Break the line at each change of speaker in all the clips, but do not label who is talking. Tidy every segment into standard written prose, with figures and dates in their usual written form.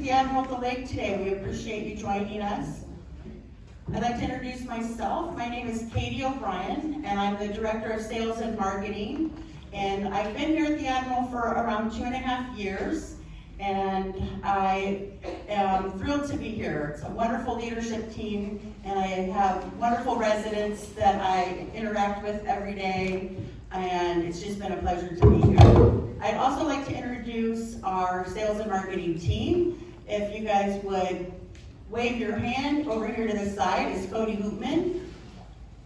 the Admiral of the Lake today. We appreciate you joining us. I'd like to introduce myself. My name is Katie O'Brien, and I'm the Director of Sales and Marketing. And I've been here at the Admiral for around 2.5 years, and I am thrilled to be here. It's a wonderful leadership team, and I have wonderful residents that I interact with every day, and it's just been a pleasure to be here. I'd also like to introduce our sales and marketing team. If you guys would wave your hand over here to the side is Cody Hoopman.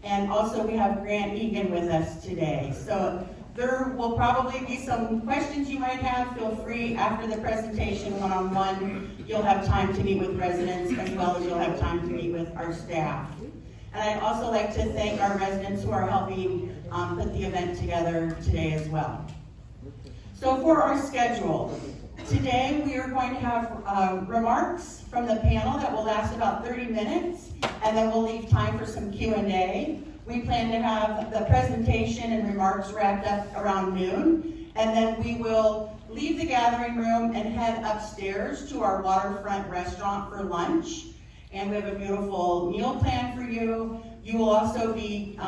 And also we have Grant Egan with us today. So there will probably be some questions you might have. Feel free after the presentation one-on-one. You'll have time to meet with residents as well as you'll have time to meet with our staff. And I'd also like to thank our residents who are helping put the event together today as well. So for our schedule, today we are going to have remarks from the panel that will last about 30 minutes, and then we'll leave time for some Q&A. We plan to have the presentation and remarks wrapped up around noon, and then we will leave the gathering room and head upstairs to our waterfront restaurant for lunch. And we have a beautiful meal plan for you. You will also be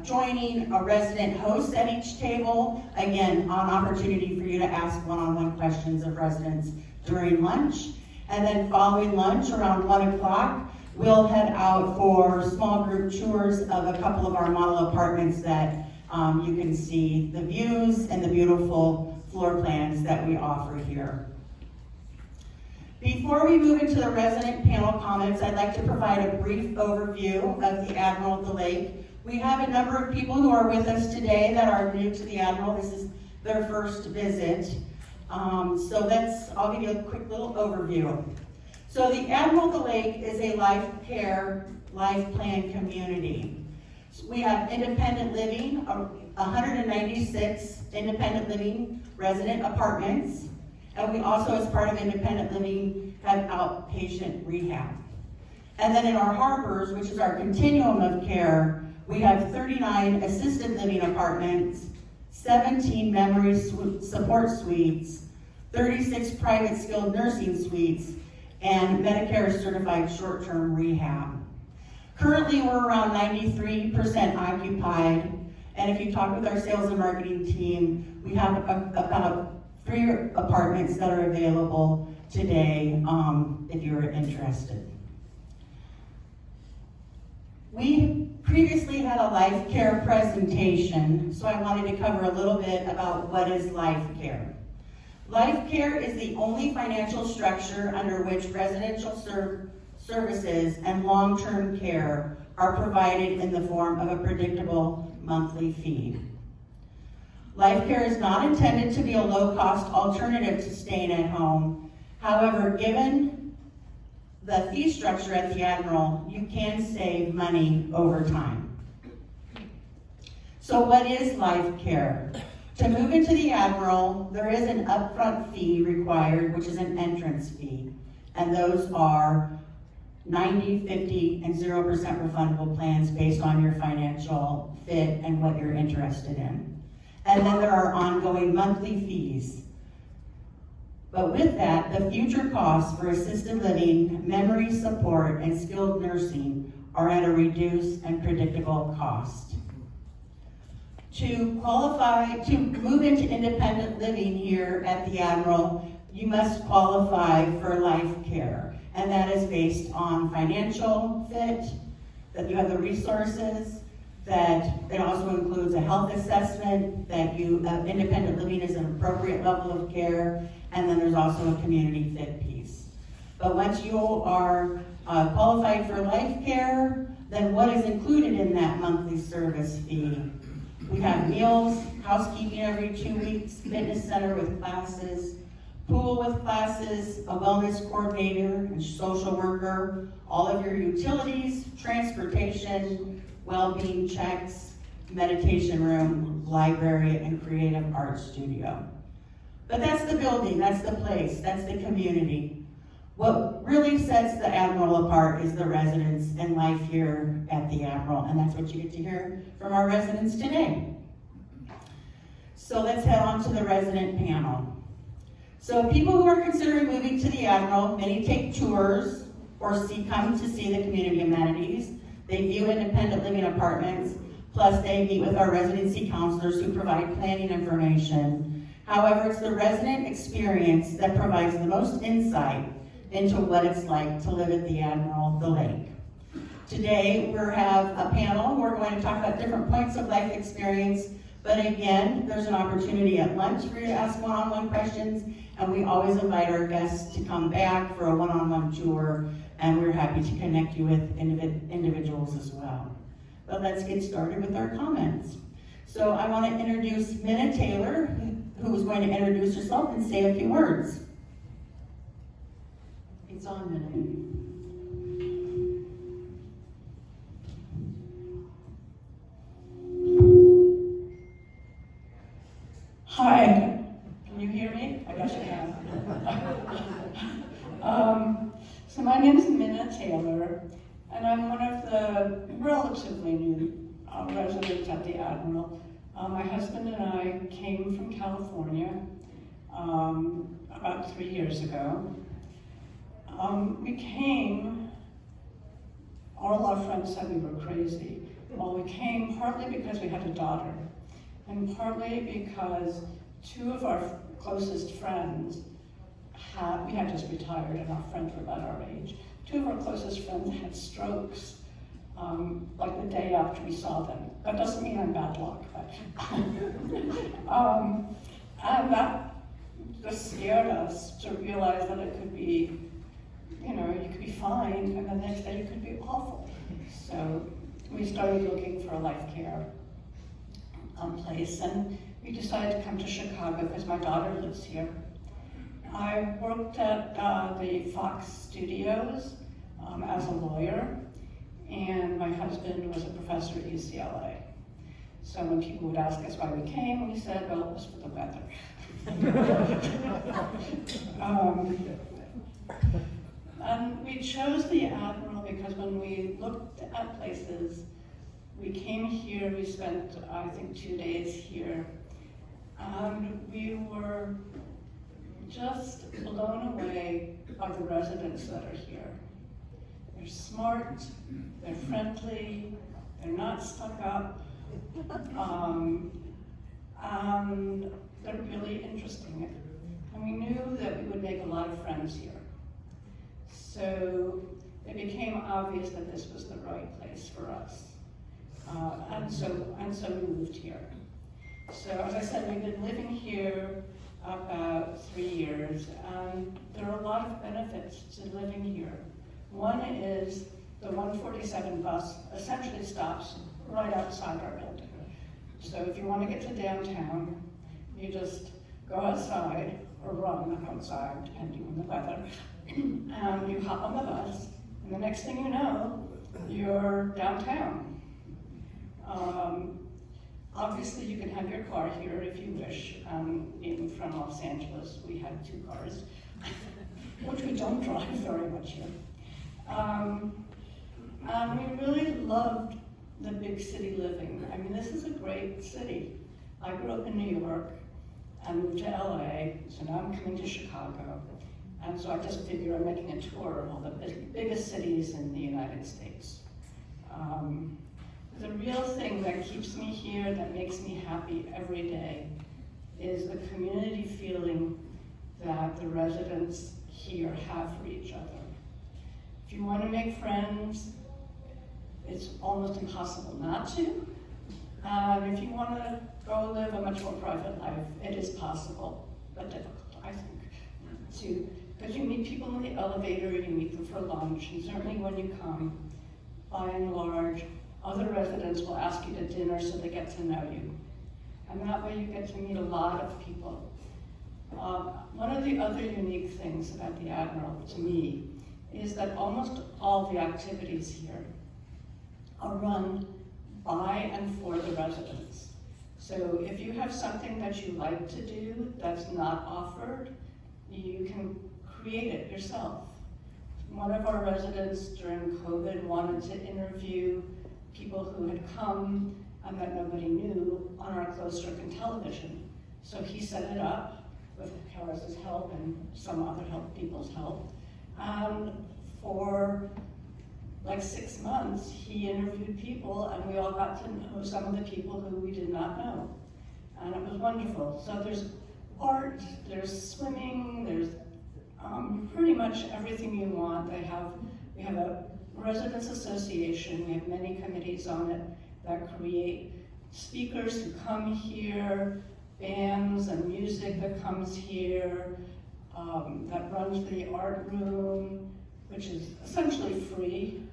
joining a resident host at each table. Again, an opportunity for you to ask one-on-one questions of residents during lunch. And then following lunch around 1 o'clock, we'll head out for small group tours of a couple of our model apartments that you can see the views and the beautiful floor plans that we offer here. Before we move into the resident panel comments, I'd like to provide a brief overview of the Admiral of the Lake. We have a number of people who are with us today that are new to the Admiral. This is their first visit. I'll give you a quick little overview. So the Admiral of the Lake is a life care, life plan community. We have independent living, 196 independent living resident apartments. And we also, as part of independent living, have outpatient rehab. And then in our harbors, which is our continuum of care, we have 39 assisted living apartments, 17 memory support suites, 36 private skilled nursing suites, and Medicare certified short-term rehab. Currently, we're around 93% occupied, and if you talk with our sales and marketing team, we have about 3 apartments that are available today if you're interested. We previously had a life care presentation, so I wanted to cover a little bit about what is life care. Life care is the only financial structure under which residential services and long-term care are provided in the form of a predictable monthly fee. Life care is not intended to be a low-cost alternative to staying at home. However, given the fee structure at the Admiral, you can save money over time. So what is life care? To move into the Admiral, there is an upfront fee required, which is an entrance fee. And those are 90, 50, and 0% refundable plans based on your financial fit and what you're interested in. And then there are ongoing monthly fees. But with that, the future costs for assisted living, memory support, and skilled nursing are at a reduced and predictable cost. To qualify, to move into independent living here at the Admiral, you must qualify for life care. And that is based on financial fit, that you have the resources, that it also includes a health assessment, that independent living is an appropriate level of care, and then there's also a community fit piece. But once you are qualified for life care, then what is included in that monthly service fee? We have meals, housekeeping every 2 weeks, fitness center with classes, pool with classes, a wellness coordinator and social worker, all of your utilities, transportation, well-being checks, meditation room, library, and creative arts studio. But that's the building, that's the place, that's the community. What really sets the Admiral apart is the residents and life here at the Admiral, and that's what you get to hear from our residents today. So let's head on to the resident panel. So people who are considering moving to the Admiral, many take tours or come to see the community amenities. They view independent living apartments, plus they meet with our residency counselors who provide planning information. However, it's the resident experience that provides the most insight into what it's like to live at the Admiral, the lake. Today, we have a panel. We're going to talk about different points of life experience, but again, there's an opportunity at lunch for you to ask one-on-one questions, and we always invite our guests to come back for a one-on-one tour, and we're happy to connect you with individuals as well. But let's get started with our comments. So I want to introduce Mina Taylor, who is going to introduce herself and say a few words. It's on, Mina.
Hi, can you hear me? I guess you can. So my name is Mina Taylor, and I'm one of the relatively new residents at the Admiral. My husband and I came from California about 3 years ago. We came, all our friends said we were crazy. Well, we came partly because we had a daughter, and partly because two of our closest friends we had just retired and our friends were about our age. Two of our closest friends had strokes like the day after we saw them. That doesn't mean I'm bad luck, but and that just scared us to realize that it could be, you could be fine and the next day it could be awful. So we started looking for a life care place, and we decided to come to Chicago because my daughter lives here. I worked at the Fox Studios as a lawyer, and my husband was a professor at UCLA. So when people would ask us why we came, we said, well, it was for the weather. And we chose the Admiral because when we looked at places, we came here, we spent, I think, 2 days here, and we were just blown away by the residents that are here. They're smart, they're friendly, they're not stuck up, and they're really interesting. And we knew that we would make a lot of friends here. So it became obvious that this was the right place for us. And so we moved here. So as I said, we've been living here about 3 years, and there are a lot of benefits to living here. One is the 147 bus essentially stops right outside our building. So if you want to get to downtown, you just go outside or run outside, depending on the weather, and you hop on the bus, and the next thing you know, you're downtown. Obviously, you can have your car here if you wish. Being from Los Angeles, we had 2 cars, which we don't drive very much here. And we really loved the big city living. I mean, this is a great city. I grew up in New York and moved to LA, so now I'm coming to Chicago. And so I just figure I'm making a tour of all the biggest cities in the United States. The real thing that keeps me here, that makes me happy every day, is the community feeling that the residents here have for each other. If you want to make friends, it's almost impossible not to. If you want to go live a much more private life, it is possible, but difficult, I think, because you meet people in the elevator, you meet them for lunch, and certainly when you come, by and large, other residents will ask you to dinner so they get to know you. And that way you get to meet a lot of people. One of the other unique things about the Admiral, to me, is that almost all the activities here are run by and for the residents. So if you have something that you like to do that's not offered, you can create it yourself. One of our residents during COVID wanted to interview people who had come and that nobody knew on our closed circuit television. So he set it up, with Harris's help and some other people's help. For like 6 months, he interviewed people, and we all got to know some of the people who we did not know. And it was wonderful. So there's art, there's swimming, there's pretty much everything you want. We have a residents association, we have many committees on it that create speakers who come here, bands and music that comes here, that runs the art room, which is essentially free.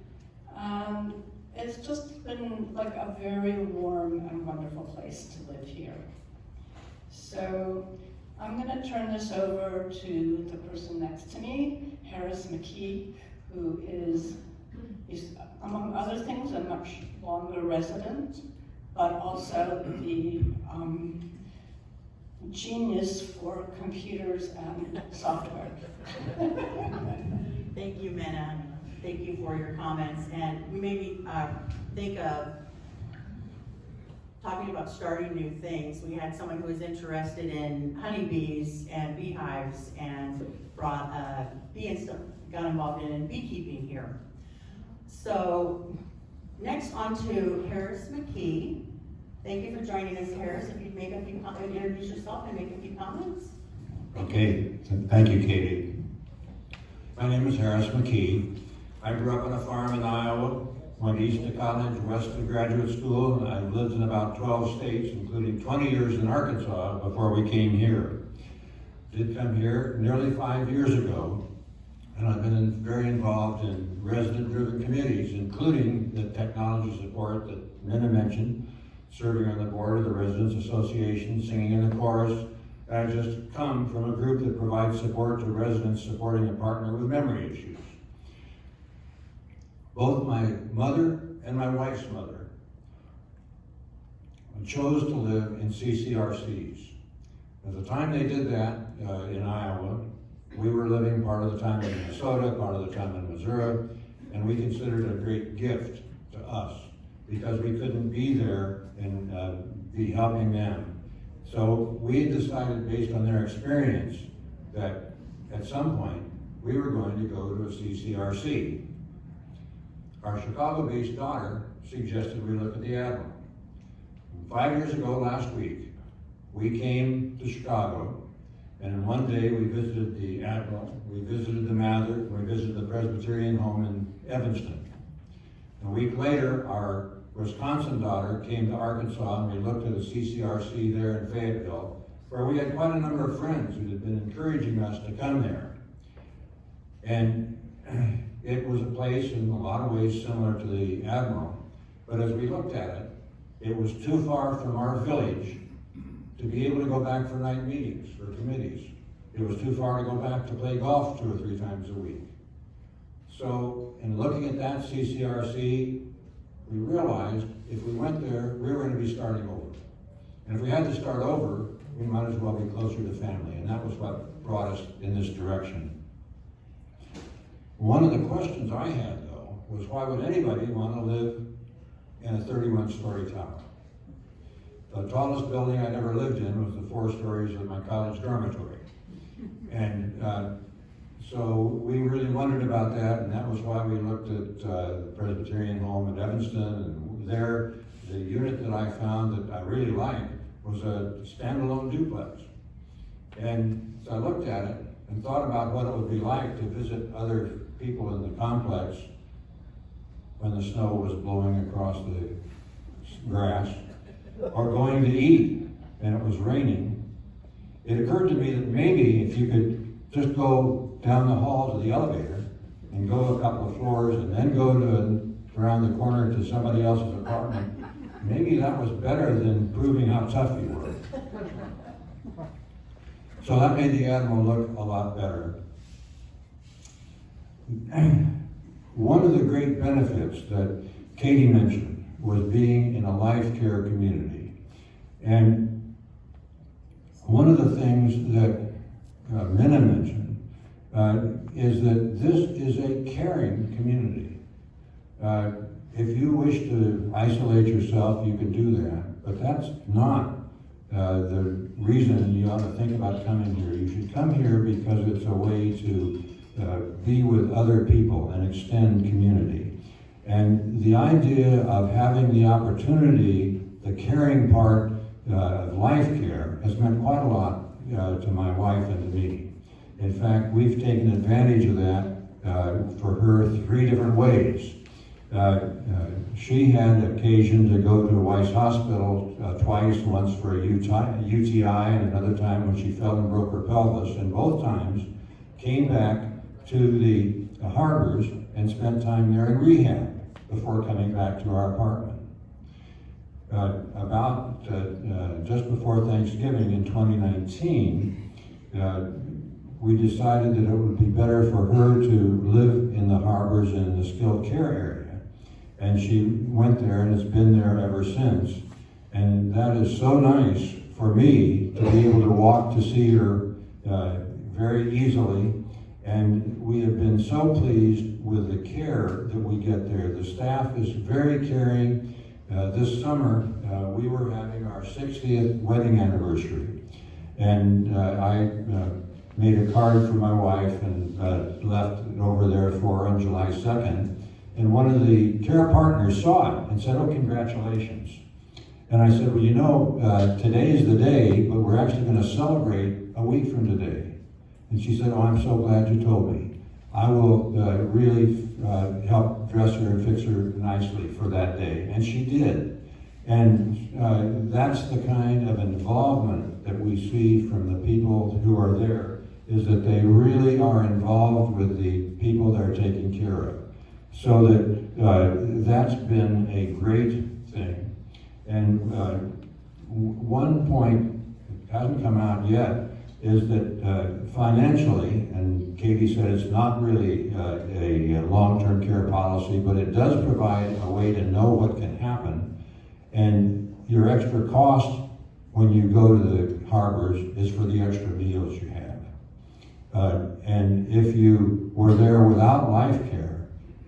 And it's just been like a very warm and wonderful place to live here. So I'm going to turn this over to the person next to me, Harris McKee, who is among other things, a much longer resident, but also the genius for computers and software.
Thank you, Mina. Thank you for your comments. And we made me think of talking about starting new things. We had someone who was interested in honeybees and beehives and brought got involved in beekeeping here. So next on to Harris McKee. Thank you for joining us, Harris. If you'd make a few comments, introduce yourself and make a few comments.
Okay, thank you, Katie. My name is Harris McKee. I grew up on a farm in Iowa, went east to college, west to graduate school, and I've lived in about 12 states, including 20 years in Arkansas before we came here. Did come here nearly 5 years ago, and I've been very involved in resident-driven committees, including the technology support that Mina mentioned, serving on the board of the Residents Association, singing in the chorus. I just come from a group that provides support to residents supporting a partner with memory issues. Both my mother and my wife's mother chose to live in CCRCs. At the time they did that in Iowa, we were living part of the time in Minnesota, part of the time in Missouri, and we considered it a great gift to us because we couldn't be there and be helping them. So we decided, based on their experience, that at some point we were going to go to a CCRC. Our Chicago-based daughter suggested we look at the Admiral. 5 years ago last week, we came to Chicago, and in one day we visited the Admiral, we visited the Mather, we visited the Presbyterian home in Evanston. A week later, our Wisconsin daughter came to Arkansas, and we looked at a CCRC there in Fayetteville, where we had quite a number of friends who had been encouraging us to come there. And it was a place in a lot of ways similar to the Admiral, but as we looked at it, it was too far from our village to be able to go back for night meetings for committees. It was too far to go back to play golf 2 or 3 times a week. So in looking at that CCRC, we realized if we went there, we were going to be starting over. And if we had to start over, we might as well be closer to family, and that was what brought us in this direction. One of the questions I had, though, was why would anybody want to live in a 31-story tower? The tallest building I'd ever lived in was the 4 stories of my college dormitory. And so we really wondered about that, and that was why we looked at the Presbyterian home at Evanston, and there, the unit that I found that I really liked was a standalone duplex. And so I looked at it and thought about what it would be like to visit other people in the complex when the snow was blowing across the grass, or going to eat and it was raining. It occurred to me that maybe if you could just go down the hall to the elevator and go a couple of floors and then go to around the corner to somebody else's apartment, maybe that was better than proving how tough you were. So that made the Admiral look a lot better. One of the great benefits that Katie mentioned was being in a life care community. And one of the things that Mina mentioned is that this is a caring community. If you wish to isolate yourself, you can do that, but that's not the reason you ought to think about coming here. You should come here because it's a way to be with other people and extend community. And the idea of having the opportunity, the caring part of life care has meant quite a lot to my wife and to me. In fact, we've taken advantage of that for her 3 different ways. She had occasion to go to Weiss Hospital twice, once for a UTI and another time when she fell and broke her pelvis, and both times came back to the harbors and spent time there in rehab before coming back to our apartment. Just before Thanksgiving in 2019, we decided that it would be better for her to live in the harbors in the skilled care area. And she went there and has been there ever since. And that is so nice for me to be able to walk to see her very easily. And we have been so pleased with the care that we get there. The staff is very caring. This summer, we were having our 60th wedding anniversary. And I made a card for my wife and left it over there for her on July 2nd. And one of the care partners saw it and said, "Oh, congratulations." And I said, "Well, you know, today is the day, but we're actually going to celebrate a week from today." And she said, "Oh, I'm so glad you told me. I will really help dress her and fix her nicely for that day." And she did. And that's the kind of involvement that we see from the people who are there, is that they really are involved with the people they're taking care of. So that that's been a great thing. And one point that hasn't come out yet is that financially, and Katie said it's not really a long-term care policy, but it does provide a way to know what can happen. And your extra cost when you go to the harbors is for the extra meals you have. And if you were there without life care,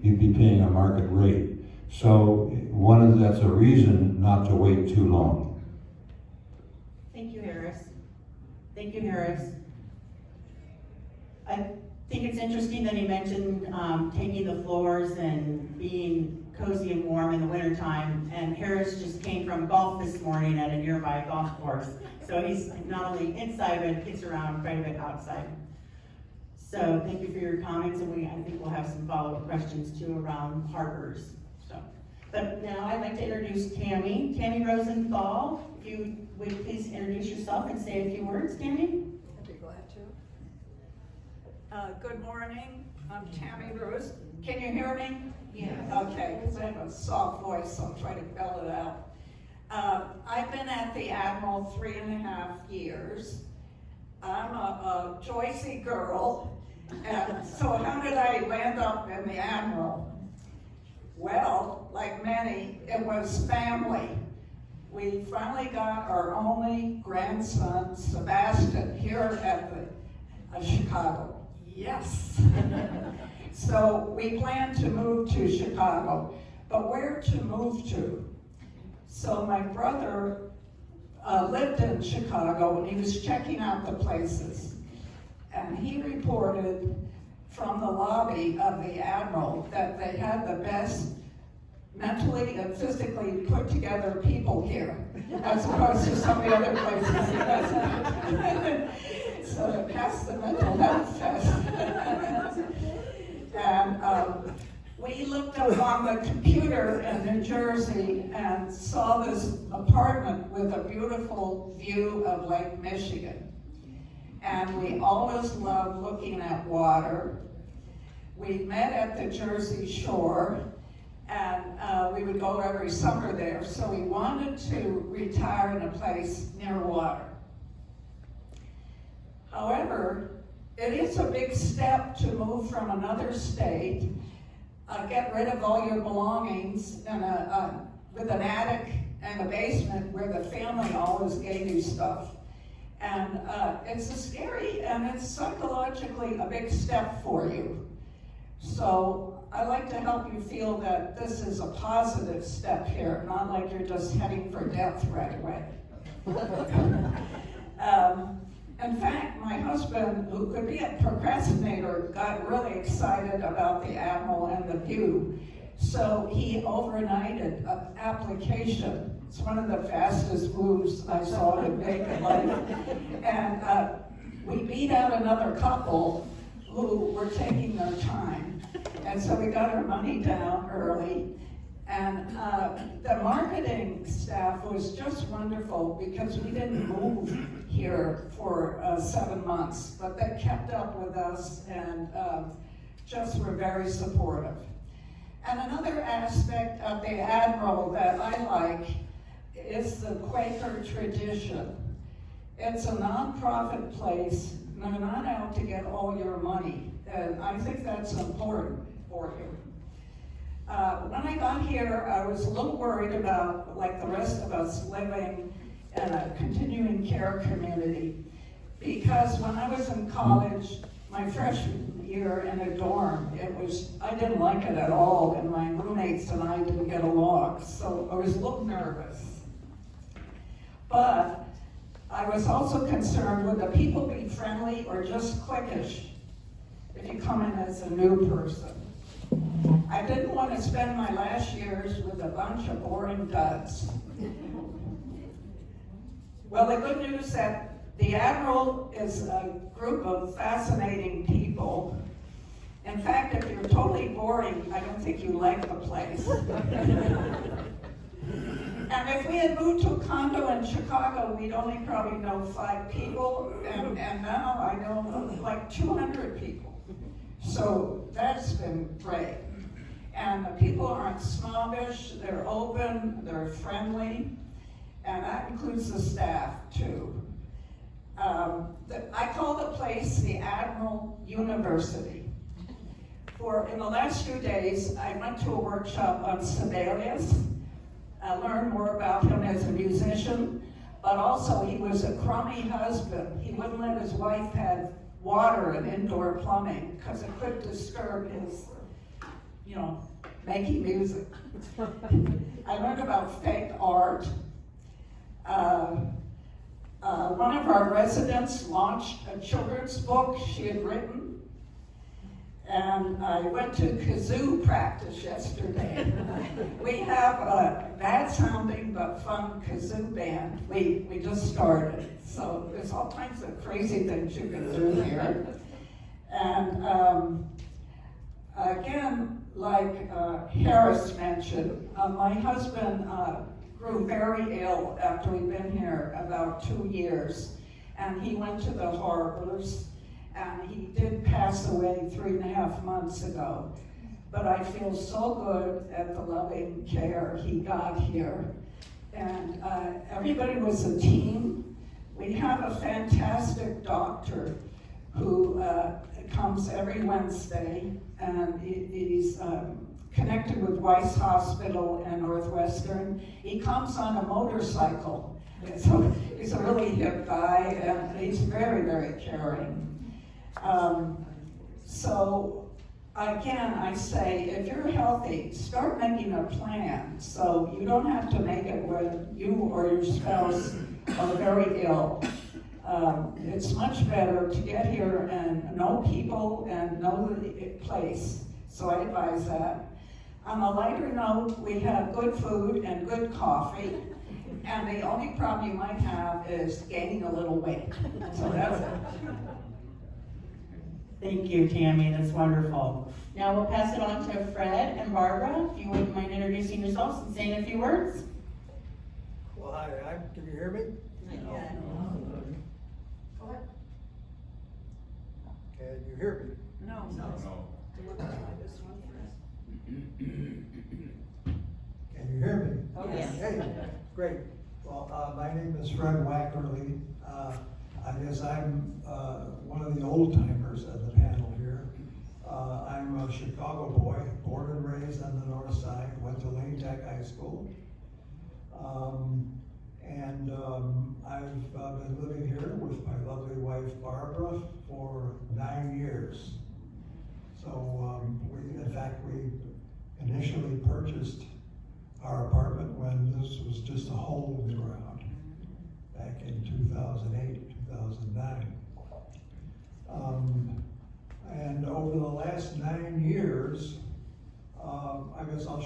you'd be paying a market rate. So that's a reason not to wait too long.
Thank you, Harris. Thank you, Harris. I think it's interesting that he mentioned taking the floors and being cozy and warm in the wintertime. And Harris just came from golf this morning at a nearby golf course. So he's not only inside, but gets around quite a bit outside. So thank you for your comments, and I think we'll have some follow-up questions too around harbors. But now I'd like to introduce Tammy Rosenthal. If you would please introduce yourself and say a few words, Tammy.
I'd be glad to. Good morning, I'm Tammy Rose. Can you hear me?
Yes.
Okay, because I have a soft voice, so I'm trying to belt it out. I've been at the Admiral 3.5 years. I'm a Joycey girl, and so how did I land up in the Admiral? Well, like many, it was family. We finally got our only grandson, Sebastian, here at Chicago. Yes. So we planned to move to Chicago, but where to move to? So my brother lived in Chicago, and he was checking out the places. And he reported from the lobby of the Admiral that they had the best mentally and physically put together people here, as opposed to some of the other places. So to pass the mental health test. And we looked up on the computer in New Jersey and saw this apartment with a beautiful view of Lake Michigan. And we always loved looking at water. We met at the Jersey Shore, and we would go every summer there. So we wanted to retire in a place near water. However, it is a big step to move from another state, get rid of all your belongings with an attic and a basement where the family always gave you stuff. And it's a scary and it's psychologically a big step for you. So I like to help you feel that this is a positive step here, not like you're just heading for death right away. In fact, my husband, who could be a procrastinator, got really excited about the Admiral and the view. So he overnighted an application. It's one of the fastest moves I saw in vacant life. And we beat out another couple who were taking their time. And so we got our money down early. And the marketing staff was just wonderful because we didn't move here for 7 months, but they kept up with us and just were very supportive. And another aspect of the Admiral that I like is the Quaker tradition. It's a nonprofit place. They're not out to get all your money, and I think that's important for you. When I got here, I was a little worried about, like the rest of us, living in a continuing care community. Because when I was in college, my freshman year in a dorm, I didn't like it at all, and my roommates and I didn't get along, so I was a little nervous. But I was also concerned, would the people be friendly or just cliquish if you come in as a new person? I didn't want to spend my last years with a bunch of boring duds. Well, the good news is that the Admiral is a group of fascinating people. In fact, if you're totally boring, I don't think you like the place. And if we had moved to a condo in Chicago, we'd only probably know 5 people, and now I know like 200 people. So that's been great. And the people aren't snobbish, they're open, they're friendly, and that includes the staff too. I call the place the Admiral University. In the last few days, I went to a workshop on Sibelius. I learned more about him as a musician, but also he was a crummy husband. He wouldn't let his wife have water and indoor plumbing because it could disturb his, making music. I learned about fake art. One of our residents launched a children's book she had written, and I went to kazoo practice yesterday. We have a bad-sounding but fun kazoo band. We just started, so there's all kinds of crazy things you can do here. And again, like Harris mentioned, my husband grew very ill after we'd been here about 2 years, and he went to the harbors, and he did pass away 3.5 months ago. But I feel so good at the loving care he got here. And everybody was a team. We have a fantastic doctor who comes every Wednesday, and he's connected with Weiss Hospital and Northwestern. He comes on a motorcycle. So he's a really hip guy, and he's very, very caring. So again, I say, if you're healthy, start making a plan so you don't have to make it when you or your spouse are very ill. It's much better to get here and know people and know the place. So I advise that. On a lighter note, we have good food and good coffee. And the only problem you might have is gaining a little weight. So that's it.
Thank you, Tammy, that's wonderful. Now we'll pass it on to Fred and Barbara, if you wouldn't mind introducing yourselves and saying a few words.
Well, hi, can you hear me?
Yeah.
Go ahead. Can you hear me?
No.
Can you hear me?
Oh, yes.
Hey, great. Well, my name is Fred Wackerly. I guess I'm one of the old timers at the panel here. I'm a Chicago boy, born and raised on the north side, went to Lane Tech High School. I've been living here with my lovely wife Barbara for 9 years. So we initially purchased our apartment when this was just a hole in the ground back in 2008, 2009.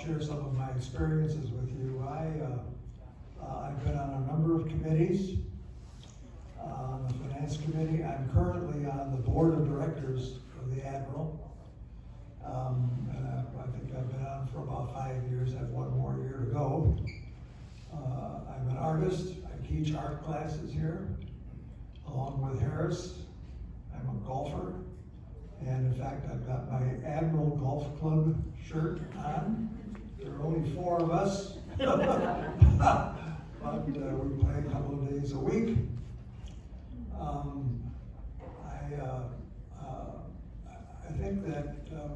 share some of my experiences with you. I've been on a number of committees, on the Finance Committee. I'm currently on the Board of Directors of the Admiral. And I think I've been on for about 5 years. I have one more year to go. I'm an artist. I teach art classes here, along with Harris. I'm a golfer. And in fact, I've got my Admiral Golf Club shirt on. There are only 4 of us. But we play a couple of days a week. I think that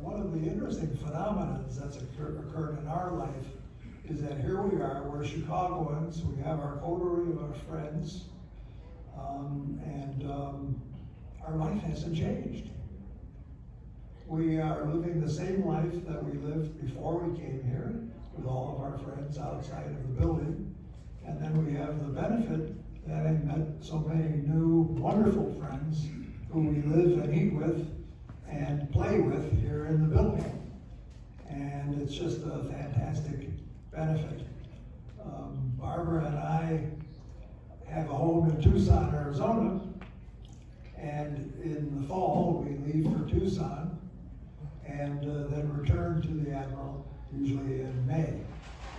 one of the interesting phenomena that's occurred in our life is that here we are, we're Chicagoans, we have our coterie of our friends, and our life hasn't changed. We are living the same life that we lived before we came here, with all of our friends outside of the building. And then we have the benefit that I met so many new, wonderful friends who we live and eat with and play with here in the building. And it's just a fantastic benefit. Barbara and I have a home in Tucson, Arizona, and in the fall we leave for Tucson and then return to the Admiral, usually in May.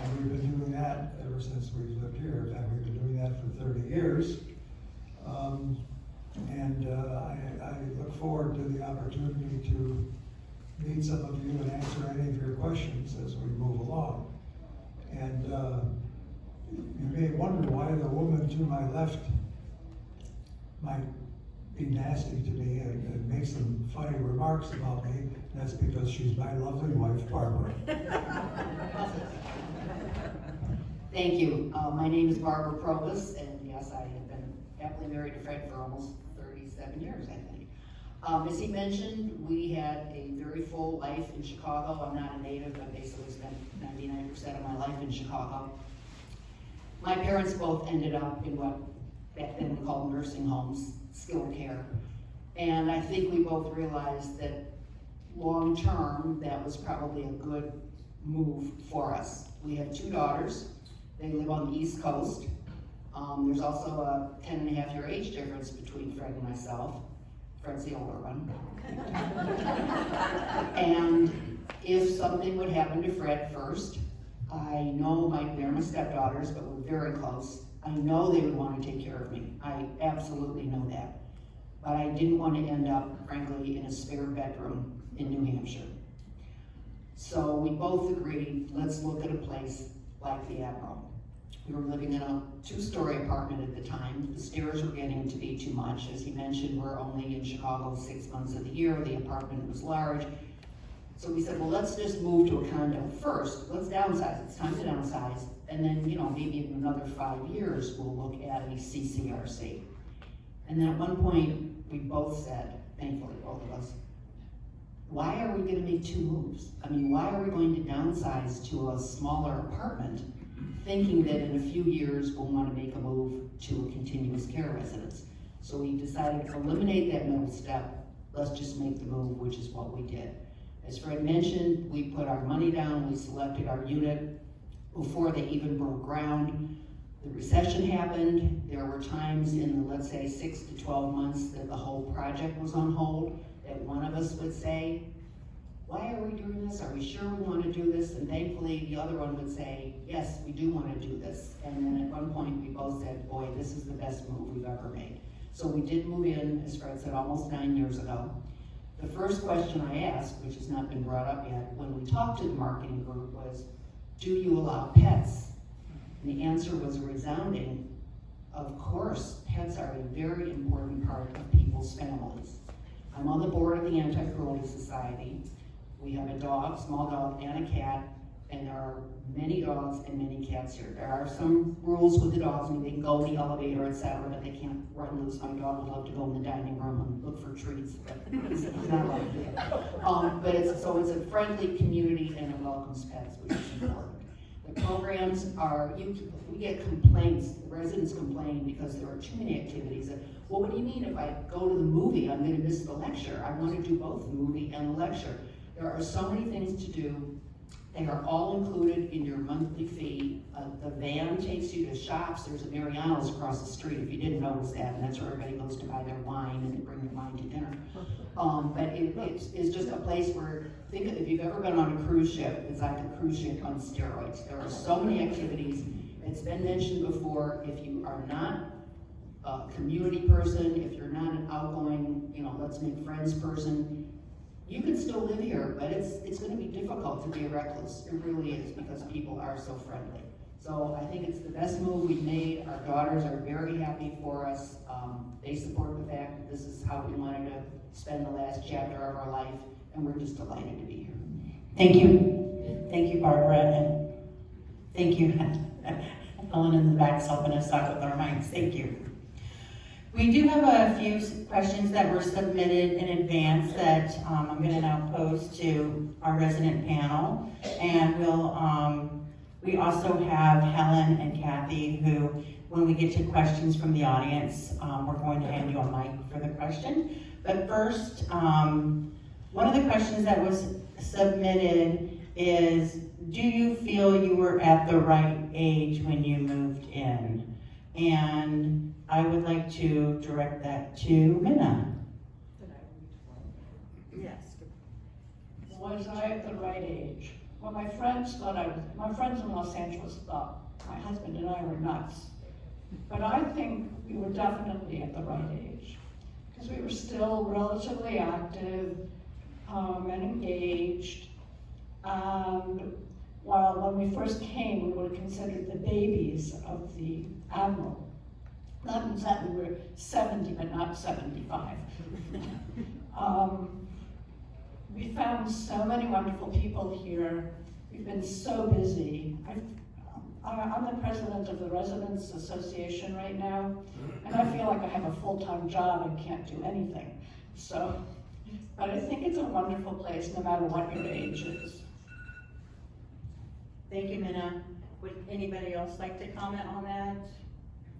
And we've been doing that ever since we've lived here. In fact, we've been doing that for 30 years. I look forward to the opportunity to meet some of you and answer any of your questions as we move along. And you may wonder why the woman to my left might be nasty to me and make some funny remarks about me. That's because she's my lovely wife, Barbara.
Thank you. My name is Barbara Provis, and yes, I have been happily married to Fred for almost 37 years, I think. As he mentioned, we had a very full life in Chicago. I'm not a native. I basically spent 99% of my life in Chicago. My parents both ended up in what back then we called nursing homes, skilled care. And I think we both realized that long term, that was probably a good move for us. We have 2 daughters. They live on the East Coast. There's also a 10-and-a-half-year age difference between Fred and myself. Fred's the older one. And if something would happen to Fred first, I know they're my stepdaughters, but we're very close. I know they would want to take care of me. I absolutely know that. But I didn't want to end up, frankly, in a spare bedroom in New Hampshire. So we both agreed, let's look at a place like the Admiral. We were living in a 2-story apartment at the time. The stairs were getting to be too much. As he mentioned, we're only in Chicago 6 months of the year. The apartment was large. So we said, well, let's just move to a condo first. Let's downsize. It's time to downsize. And then, maybe in another 5 years, we'll look at a CCRC. And then at one point, we both said, thankfully, both of us, why are we going to make 2 moves? I mean, why are we going to downsize to a smaller apartment, thinking that in a few years we'll want to make a move to a continuous care residence? So we decided to eliminate that middle step. Let's just make the move, which is what we did. As Fred mentioned, we put our money down, we selected our unit before they even broke ground. The recession happened. There were times in the, let's say, 6 to 12 months that the whole project was on hold, that one of us would say, why are we doing this? Are we sure we want to do this? And thankfully, the other one would say, yes, we do want to do this. And then at one point, we both said, boy, this is the best move we've ever made. So we did move in, as Fred said, almost 9 years ago. The first question I asked, which has not been brought up yet, when we talked to the marketing group was, do you allow pets? And the answer was resounding, of course, pets are a very important part of people's families. I'm on the board of the Anti-Cruelty Society. We have a dog, small dog, and a cat, and there are many dogs and many cats here. There are some rules with the dogs. I mean, they can go in the elevator, etc., but they can't run loose. My dog would love to go in the dining room and look for treats, but he's not allowed to do that. But it's a friendly community and it welcomes pets, which is important. The programs are, we get complaints, the residents complain because there are too many activities. Well, what do you mean if I go to the movie, I'm going to miss the lecture? I want to do both the movie and the lecture. There are so many things to do They are all included in your monthly fee. The van takes you to shops. There's a Mariano's across the street, if you didn't notice that, and that's where everybody goes to buy their wine, and they bring their wine to dinner. But it's just a place where, think of, if you've ever been on a cruise ship, it's like a cruise ship on steroids. There are so many activities. It's been mentioned before, if you are not a community person, if you're not an outgoing, let's make friends person, you can still live here, but it's gonna be difficult to be a recluse. It really is, because people are so friendly. So I think it's the best move we've made. Our daughters are very happy for us. They support the fact that this is how we wanted to spend the last chapter of our life, and we're just delighted to be here.
Thank you. Thank you, Barbara, and thank you, Ellen in the back's helping us out with our mics. Thank you. We do have a few questions that were submitted in advance that I'm going to now pose to our resident panel. And we also have Helen and Kathy, who, when we get to questions from the audience, we're going to hand you a mic for the question. But first, one of the questions that was submitted is, do you feel you were at the right age when you moved in? And I would like to direct that to Mina.
Yes.
Was I at the right age? Well, my friends in Los Angeles thought my husband and I were nuts. But I think we were definitely at the right age, because we were still relatively active and engaged. And while when we first came, we were considered the babies of the Admiral. That means that we were 70, but not 75. We found so many wonderful people here. We've been so busy. I'm the president of the Residents Association right now, and I feel like I have a full-time job and can't do anything. So, but I think it's a wonderful place, no matter what your age is.
Thank you, Mina. Would anybody else like to comment on that?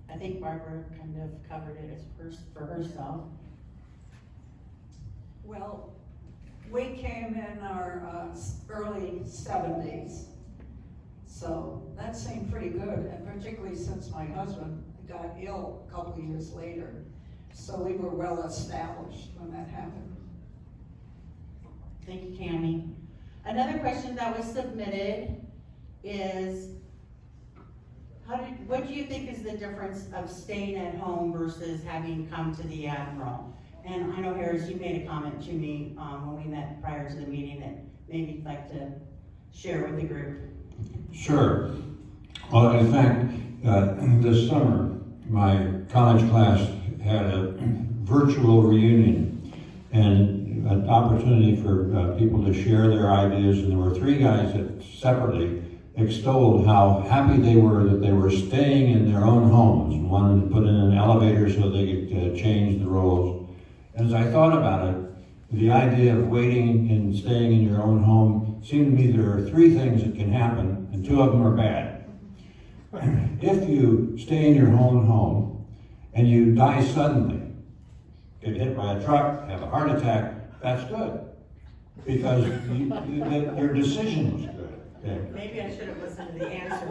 I think Barbara kind of covered it for herself.
Well, we came in our early 70s, so that seemed pretty good, and particularly since my husband got ill a couple years later. So we were well established when that happened.
Thank you, Tammy. Another question that was submitted is, what do you think is the difference of staying at home versus having come to the Admiral? And I know, Harris, you made a comment to me when we met prior to the meeting that maybe you'd like to share with the group.
Sure. Well, in fact, this summer, my college class had a virtual reunion and an opportunity for people to share their ideas, and there were 3 guys that separately extolled how happy they were that they were staying in their own homes and wanted to put in an elevator so they could change the roles. And as I thought about it, the idea of waiting and staying in your own home seemed to me there are 3 things that can happen, and 2 of them are bad. If you stay in your own home and you die suddenly, get hit by a truck, have a heart attack, that's good, because your decision was good. Okay.
Maybe I should have listened to the answer.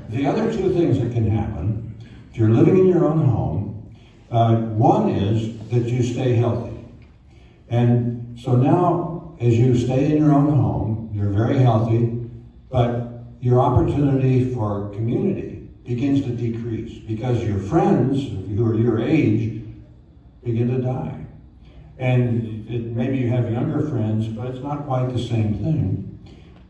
The other 2 things that can happen, if you're living in your own home, one is that you stay healthy. And so now, as you stay in your own home, you're very healthy, but your opportunity for community begins to decrease because your friends who are your age begin to die. And maybe you have younger friends, but it's not quite the same thing.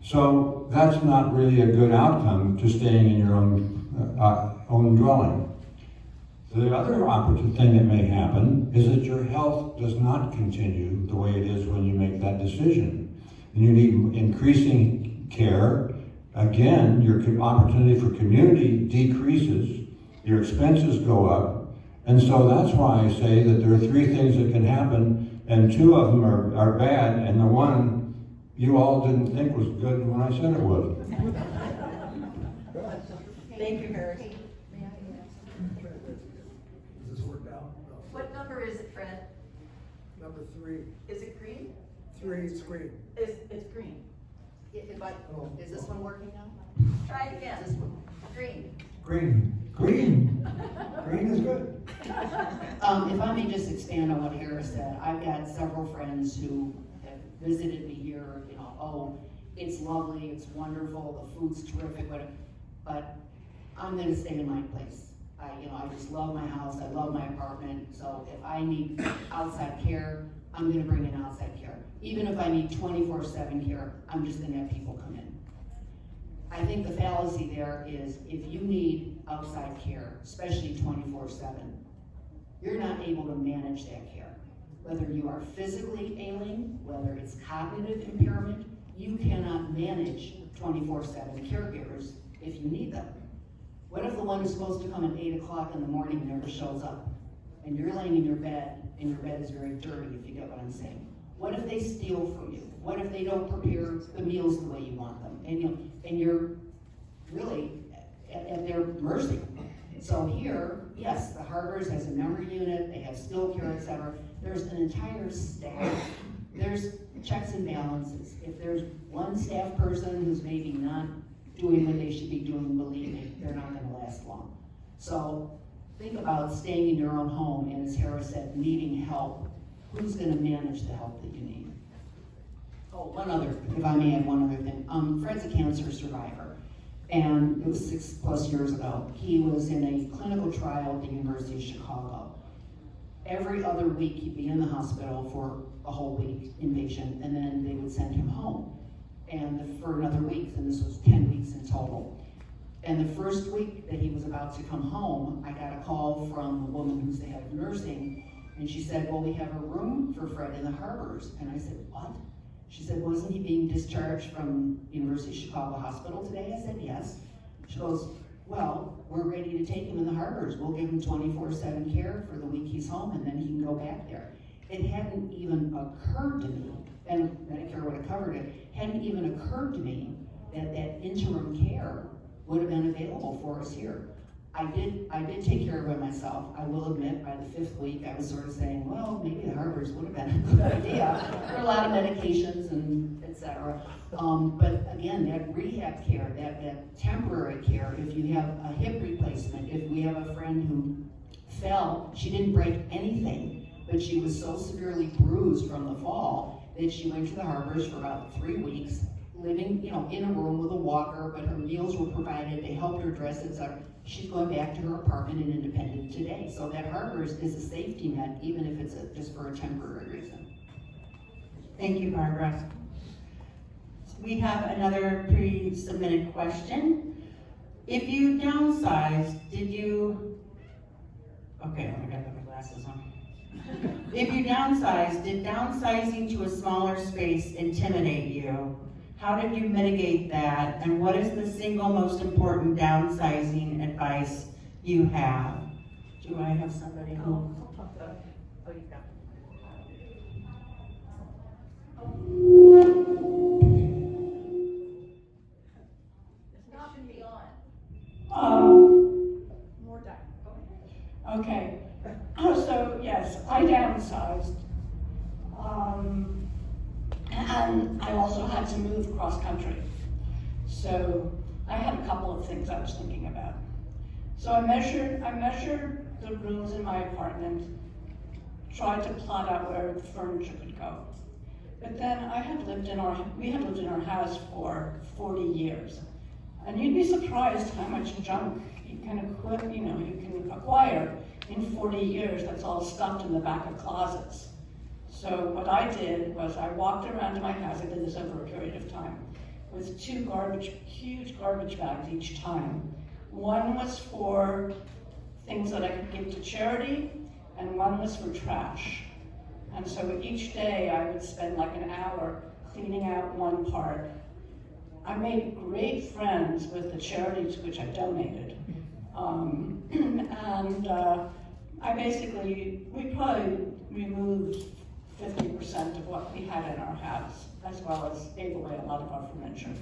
So that's not really a good outcome to staying in your own dwelling. The other thing that may happen is that your health does not continue the way it is when you make that decision. And you need increasing care. Again, your opportunity for community decreases, your expenses go up, and so that's why I say that there are 3 things that can happen, and 2 of them are bad, and the one you all didn't think was good when I said it was.
Thank you, Harris.
May I ask?
Does this work out?
What number is it, Fred?
Number 3.
Is it green?
It's green.
It's green. If I, is this one working now?
Try it again.
Is this one?
Green.
Green is good.
If I may just expand on what Harris said, I've got several friends who have visited me here, you know, oh, it's lovely, it's wonderful, the food's terrific, but I'm gonna stay in my place. I just love my house, I love my apartment, so if I need outside care, I'm gonna bring in outside care. Even if I need 24/7 care, I'm just gonna have people come in. I think the fallacy there is if you need outside care, especially 24/7, you're not able to manage that care. Whether you are physically ailing, whether it's cognitive impairment, you cannot manage 24/7 caregivers if you need them. What if the one who's supposed to come at 8 o'clock in the morning never shows up? And you're laying in your bed, and your bed is very dirty, if you get what I'm saying. What if they steal from you? What if they don't prepare the meals the way you want them? And you're really at their mercy. So here, yes, the Harbors has a memory unit, they have skilled care, et cetera. There's an entire staff. There's checks and balances. If there's one staff person who's maybe not doing what they should be doing, believe me, they're not gonna last long. So think about staying in your own home, and as Harris said, needing help. Who's gonna manage the help that you need? Oh, one other, if I may add one other thing. Fred's a cancer survivor, and it was 6+ years ago. He was in a clinical trial at the University of Chicago. Every other week, he'd be in the hospital for a whole week, inpatient, and then they would send him home. And for another week, and this was 10 weeks in total. And the first week that he was about to come home, I got a call from the woman who's the head of nursing, and she said, well, we have a room for Fred in the Harbors. And I said, what? She said, wasn't he being discharged from University of Chicago Hospital today? I said, yes. She goes, well, we're ready to take him in the Harbors. We'll give him 24/7 care for the week he's home, and then he can go back there. It hadn't even occurred to me, and Medicare would have covered it, hadn't even occurred to me that that interim care would have been available for us here. I did take care of it myself. I will admit, by the 5th week, I was sort of saying, well, maybe the Harbors would have been a good idea. There are a lot of medications and et cetera. But again, that rehab care, that temporary care, if you have a hip replacement, if we have a friend who fell, she didn't break anything, but she was so severely bruised from the fall that she went to the Harbors for about 3 weeks, living, in a room with a walker, but her meals were provided, they helped her dress, etc. She's going back to her apartment in Independence today. So that Harbors is a safety net, even if it's just for a temporary reason.
Thank you, Barbara. We have another pre-submitted question. If you downsized, okay, I gotta put my glasses on. If you downsized, did downsizing to a smaller space intimidate you? How did you mitigate that? And what is the single most important downsizing advice you have? Do I have somebody who?
Oh, you got It's not should be on. More time. Go ahead.
Okay, so yes, I downsized. And I also had to move cross country. So I had a couple of things I was thinking about. So I measured the rooms in my apartment, tried to plot out where the furniture could go. But then we had lived in our house for 40 years. And you'd be surprised how much junk you can acquire in 40 years that's all stuffed in the back of closets. So what I did was I walked around my house, I did this over a period of time, with 2 huge garbage bags each time. One was for things that I could give to charity, and one was for trash. And so each day I would spend like an hour cleaning out one part. I made great friends with the charities to which I donated. We probably removed 50% of what we had in our house, as well as gave away a lot of our furniture.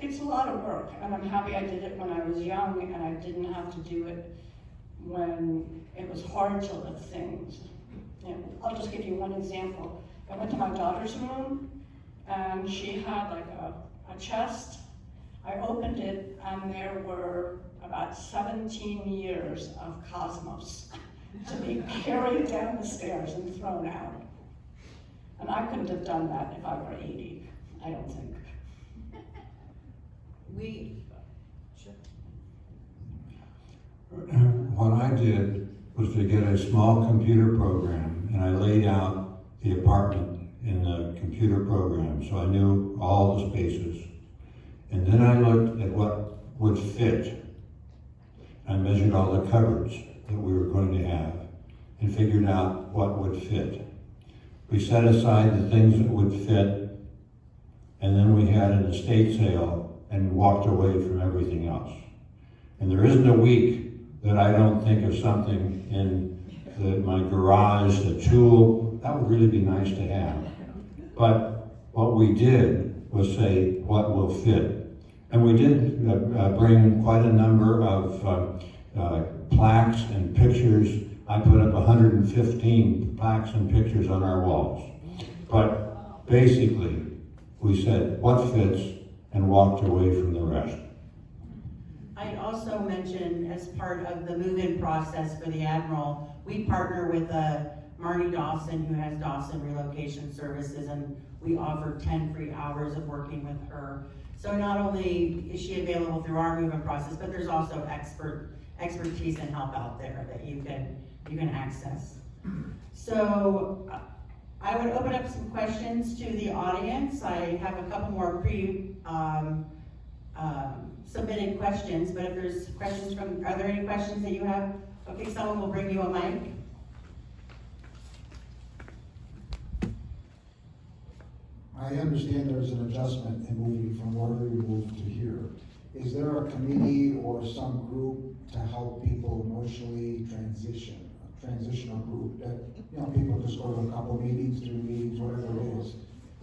It's a lot of work, and I'm happy I did it when I was young, and I didn't have to do it when it was hard to lift things. I'll just give you one example. I went to my daughter's room, and she had like a chest. I opened it, and there were about 17 years of cosmos to be carried down the stairs and thrown out. And I couldn't have done that if I were 80, I don't think.
What I did was to get a small computer program, and I laid out the apartment in the computer program, so I knew all the spaces. And then I looked at what would fit. I measured all the cupboards that we were going to have and figured out what would fit. We set aside the things that would fit, and then we had an estate sale and walked away from everything else. And there isn't a week that I don't think of something in my garage, the tool, that would really be nice to have. But what we did was say what will fit. And we did bring quite a number of plaques and pictures. I put up 115 plaques and pictures on our walls. But basically, we said what fits and walked away from the rest.
I'd also mention, as part of the move-in process for the Admiral, we partner with Marnie Dawson, who has Dawson Relocation Services, and we offer 10 free hours of working with her. So not only is she available through our move-in process, but there's also expertise and help out there that you can access. So I would open up some questions to the audience. I have a couple more submitted questions, but if there's questions are there any questions that you have? Okay, someone will bring you a mic.
I understand there's an adjustment in moving from where we moved to here. Is there a committee or some group to help people emotionally transition, a transitional group that, you know, people just go to a couple meetings, 3 meetings, whatever it is,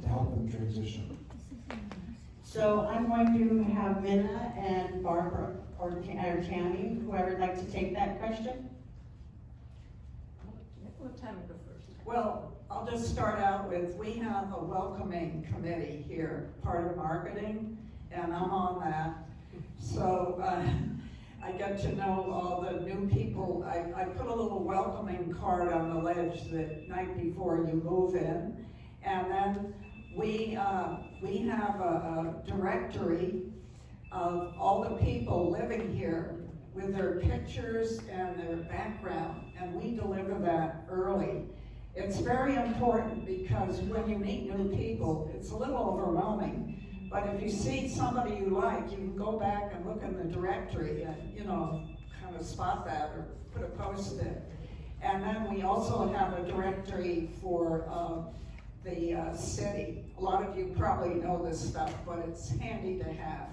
to help them transition?
So I'm going to have Mina and Barbara or Tammy, whoever would like to take that question.
Let Tammy go first.
Well, I'll just start out with, we have a welcoming committee here, part of marketing, and I'm on that. So I get to know all the new people. I put a little welcoming card on the ledge the night before you move in. And then we have a directory of all the people living here with their pictures and their background, and we deliver that early. It's very important because when you meet new people, it's a little overwhelming. But if you see somebody you like, you can go back and look in the directory and, you know, kind of spot that or put a post-it. And then we also have a directory for the city. A lot of you probably know this stuff, but it's handy to have.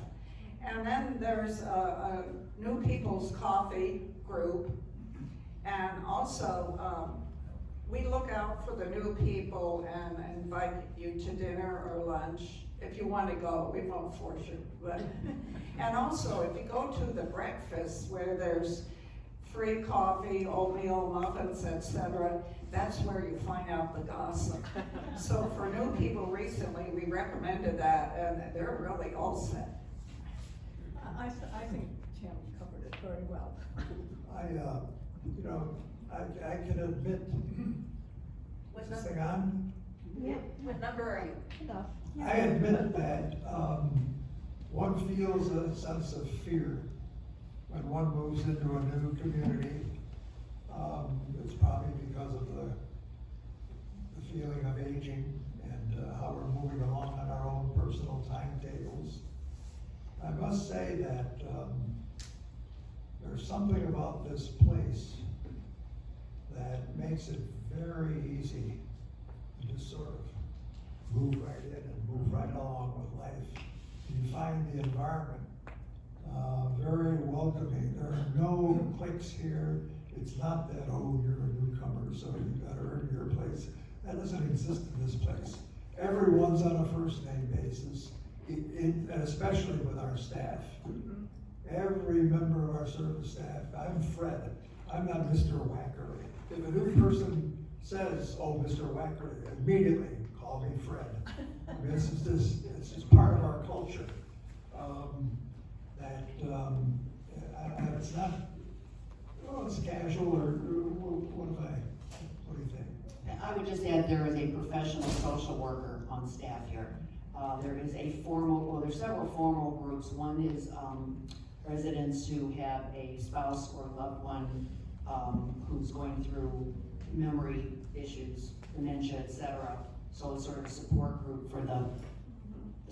And then there's a New People's Coffee group, and also we look out for the new people and invite you to dinner or lunch. If you want to go, we won't force you. But and also, if you go to the breakfast where there's free coffee, oatmeal, muffins, etc., that's where you find out the gossip. So for new people recently, we recommended that, and they're really all set.
I think Tammy covered it very well.
I can admit, is this thing on?
Yeah. What number are you? Enough.
I admit that one feels a sense of fear when one moves into a new community. It's probably because of the feeling of aging and how we're moving along on our own personal timetables. I must say that there's something about this place that makes it very easy to just sort of move right in and move right along with life. You find the environment very welcoming. There are no cliques here. It's not that, oh, you're a newcomer, so you gotta earn your place. That doesn't exist in this place. Everyone's on a first name basis, and especially with our staff. Every member of our service staff, I'm Fred, I'm not Mr. Wackerly. If a new person says, oh, Mr. Wackerly, immediately call me Fred. I mean, it's just part of our culture. It's not, oh, it's casual, or what do you think?
I would just add, there is a professional social worker on staff here. There is a formal, well, there's several formal groups. One is residents who have a spouse or loved one who's going through memory issues, dementia, etc. So it's sort of a support group for the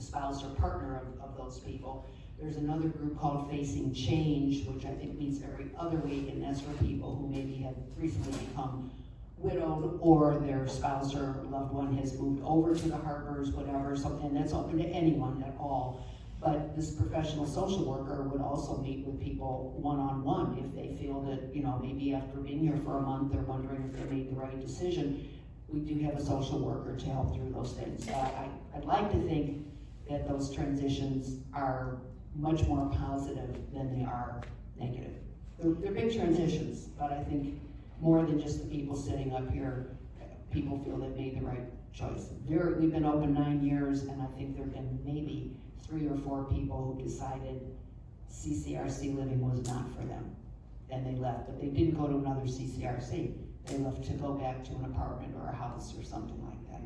spouse or partner of those people. There's another group called Facing Change, which I think meets every other week, and that's for people who maybe have recently become widowed, or their spouse or loved one has moved over to the harbors, whatever, so, and that's open to anyone at all. But this professional social worker would also meet with people one-on-one if they feel that, you know, maybe after being here for a month, they're wondering if they made the right decision. We do have a social worker to help through those things. I'd like to think that those transitions are much more positive than they are negative. They're big transitions, but I think more than just the people sitting up here, people feel they made the right choice. We've been open 9 years, and I think there have been maybe 3 or 4 people who decided CCRC living was not for them, and they left. But they didn't go to another CCRC. They left to go back to an apartment or a house or something like that.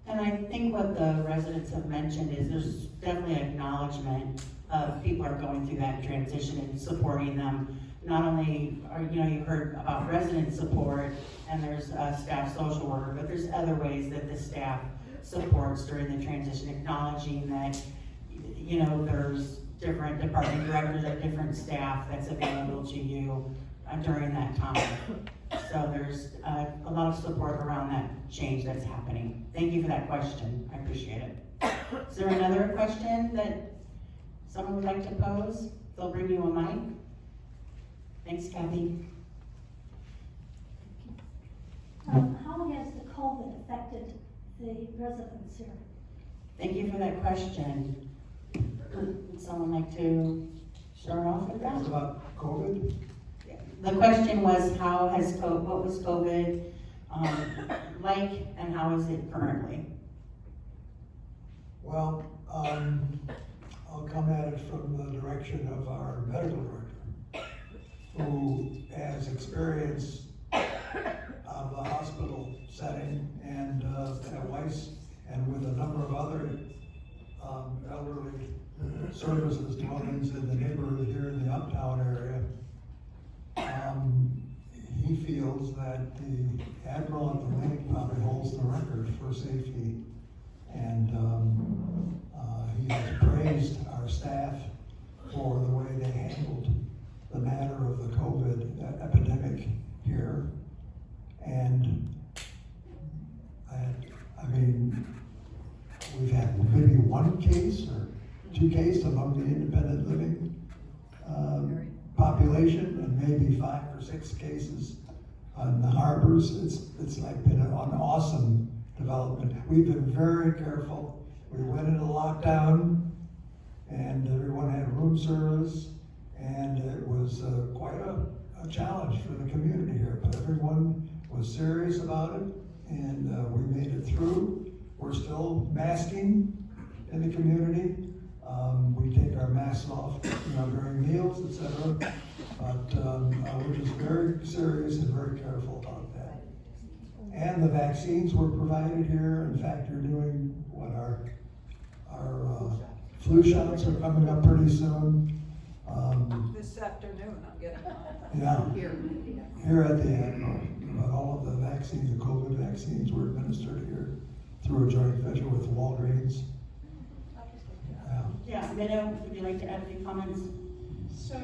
And I think what the residents have mentioned is there's definitely acknowledgement of people are going through that transition and supporting them. Not only are, you know, you heard about resident support and there's a staff social worker, but there's other ways that the staff supports during the transition, acknowledging that, you know, there's different department directors of different staff that's available to you during that time. So there's a lot of support around that change that's happening. Thank you for that question. I appreciate it. Is there another question that someone would like to pose? They'll bring you a mic. Thanks, Kathy.
How has the COVID affected the residents here?
Thank you for that question. Would someone like to start off with
It's
that?
about COVID.
The question was, what was COVID like, and how is it currently?
Well, I'll come at it from the direction of our medical director, who has experience of the hospital setting and at Weiss, and with a number of other elderly services dwellings in the neighborhood here in the uptown area. He feels that the Admiral at the Lake probably holds the record for safety, and he has praised our staff for the way they handled the matter of the COVID epidemic here. And I mean, we've had maybe 1 case or 2 cases among the independent living population, and maybe 5 or 6 cases on the harbors. It's like been an awesome development. We've been very careful. We went into lockdown, and everyone had room service, and it was quite a challenge for the community here. But everyone was serious about it, and we made it through. We're still masking in the community. We take our masks off, you know, during meals, etc. But we're just very serious and very careful about that. And the vaccines were provided here. In fact, you're doing what our flu shots are coming up pretty soon.
This afternoon, I'm getting mine.
Yeah,
Here.
here at the Admiral. But all of the vaccines, the COVID vaccines, were administered here through a joint venture with Walgreens.
Yeah, Mina, would you like to add a few comments?
So,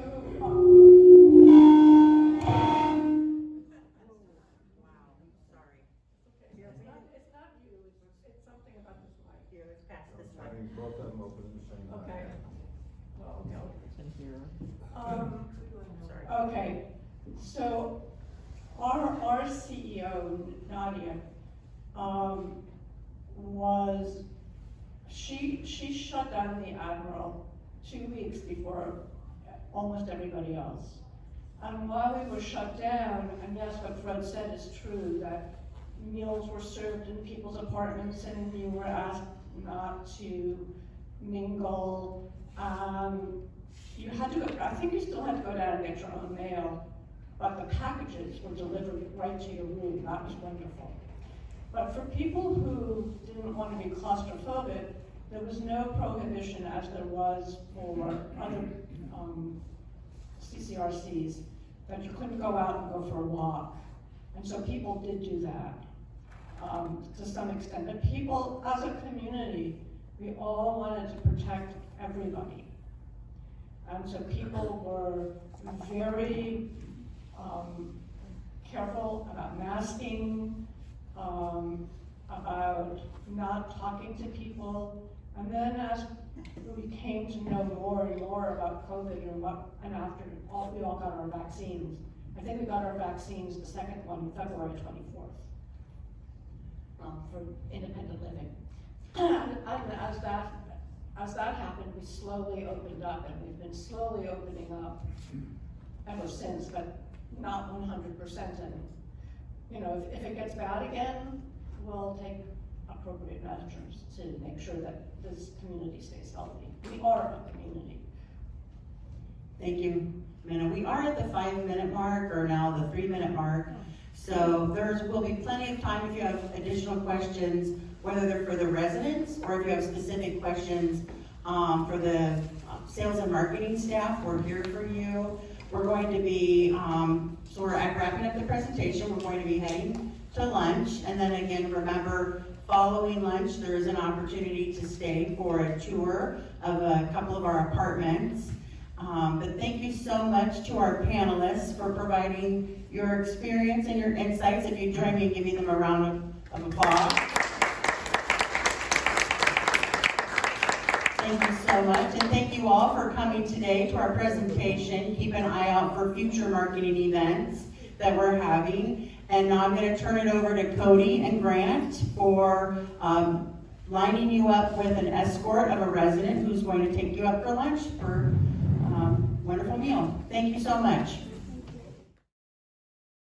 It's not you, it's something about this mic.
Here, let's pass this one.
Having both of them open at the same time.
Okay. Well, no, it's in here.
okay, so our CEO, Nadia, she shut down the Admiral 2 weeks before almost everybody else. And while we were shut down, and yes, what Fred said is true, that meals were served in people's apartments and you were asked not to mingle. You had to go, I think you still had to go down and get your own mail, but the packages were delivered right to your room. That was wonderful. But for people who didn't want to be claustrophobic, there was no prohibition as there was for other CCRCs, that you couldn't go out and go for a walk. And so people did do that to some extent. But people, as a community, we all wanted to protect everybody. And so people were very careful about masking, about not talking to people. And then as we came to know more and more about COVID and after we all got our vaccines, I think we got our vaccines, the second one, February 24th, for independent living. And as that happened, we slowly opened up, and we've been slowly opening up ever since, but not 100%. And you know, if it gets bad again, we'll take appropriate measures to make sure that this community stays healthy. We are a community.
Thank you, Mina. We are at the 5-minute mark, or now the 3-minute mark. So will be plenty of time if you have additional questions, whether they're for the residents or if you have specific questions for the sales and marketing staff. We're here for you. We're going to be, so we're wrapping up the presentation. We're going to be heading to lunch. And then again, remember, following lunch, there is an opportunity to stay for a tour of a couple of our apartments. But thank you so much to our panelists for providing your experience and your insights. If you join me in giving them a round of applause. Thank you so much, and thank you all for coming today to our presentation. Keep an eye out for future marketing events that we're having. And now I'm going to turn it over to Cody and Grant for lining you up with an escort of a resident who's going to take you up for lunch for a wonderful meal. Thank you so much.